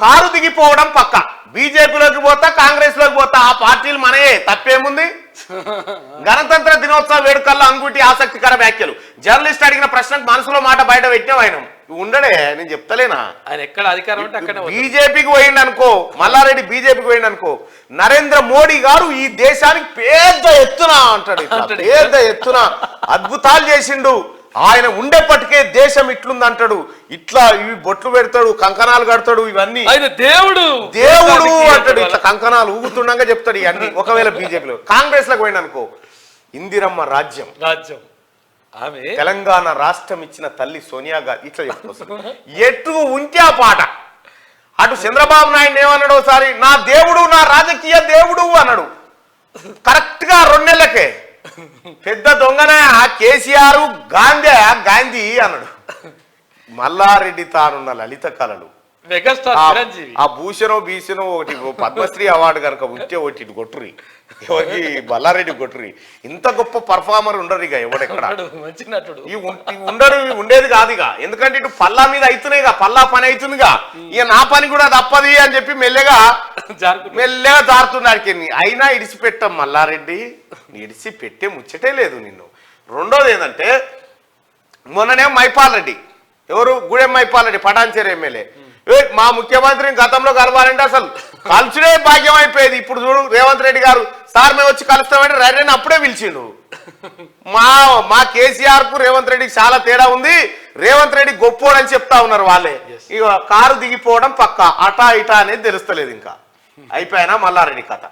Car దిగిపోవడం పక్క. బీజేపీలోకి పోతా, కాంగ్రెస్ లోకి పోతా, ఆ పార్టీలు మనయే, తప్పేముంది? గణతంత్ర దినోత్సవ వేడుకల్లో అంగుటి ఆసక్తికర వ్యాఖ్యలు. జర్నలిస్ట్ అడిగిన ప్రశ్నకు మనసులో మాట బయట పెట్టావు ఆయన. ఉండడే, నేను చెప్తలేనా? ఆయన ఎక్కడ అధికారం ఉంటే అక్కడ బీజేపీకి పోయిండు అనుకో, మల్లారెడ్డి బీజేపీకి పోయిండు అనుకో, నరేంద్ర మోడీ గారు ఈ దేశానికి పెద్ద ఎత్తున అంటాడు, పెద్ద ఎత్తున అద్భుతాలు చేసిండు, ఆయన ఉండేపటికే దేశం ఇట్లుందంటాడు, ఇట్లా ఇవి బొట్లు పెడతాడు, కంకణాలు కడతాడు, ఇవన్నీ దేవుడు దేవుడు అంటాడు, ఇట్లా కంకణాలు ఊగుతుండగా చెప్తాడు ఇవన్నీ. ఒకవేళ బీజేపీలో కాంగ్రెస్ లకు పోయిండు అనుకో, ఇందిరమ్మ రాజ్యం ఆమె తెలంగాణ రాష్ట్రం ఇచ్చిన తల్లి సోనియా గాంధీ ఇట్లా చెప్పుకొస్తాడు. ఎటు ఉంటే ఆ పాట. అటు చంద్రబాబు నాయుడు ఏమన్నాడు ఒకసారి, నా దేవుడు నా రాజకీయ దేవుడు అన్నాడు. కరెక్ట్ గా 2 నెలలకే పెద్ద దొంగనే కేసీఆర్ గాంధీ అన్నాడు. మల్లారెడ్డి తానున్న లలిత కళలు, ఆ భూషణో బీసనో ఒకటి పద్మశ్రీ అవార్డు కనుక ఉంటే ఒకటి కొట్టురి, ఎవరికి మల్లారెడ్డి కొట్టురి. ఇంత గొప్ప పర్ఫార్మర్ ఉండరు ఇక ఎవడెక్కడ ఉండేది కాదు ఇక. ఎందుకంటే ఇటు పల్లా మీద అవుతున్నాయిగా, పల్లా పని అవుతుందిగా, ఇక నా పని కూడా తప్పది అని చెప్పి మెల్లగా జారుతున్నాడికి. అయినా ఇడిచిపెట్టాం మల్లారెడ్డి, ఇడిచి పెట్టే ముచ్చటే లేదు నిన్ను. రెండోది ఏంటంటే, మొన్ననే మైపాల్ రెడ్డి, ఎవరు గూడెం మైపాల్ రెడ్డి పటాన్చేరు ఎమ్మెల్యే, మా ముఖ్యమంత్రిని గతంలో కలవాలంటే అసలు కలుసుడే భాగ్యం అయిపోయేది. ఇప్పుడు చూడు రేవంత్ రెడ్డి గారు, సార్ మేము వచ్చి కలుస్తామంటే రెడ్డిని అప్పుడే పిలిచిండు. మా కేసీఆర్ కు రేవంత్ రెడ్డికి చాలా తేడా ఉంది, రేవంత్ రెడ్డి గొప్పోడని చెప్తా ఉన్నారు వాళ్ళే. ఇక కారు దిగిపోవడం పక్క, అటా ఇటా అనేది తెలుస్తలేదు. ఇంకా అయిపోయినా మల్లారెడ్డి కథ.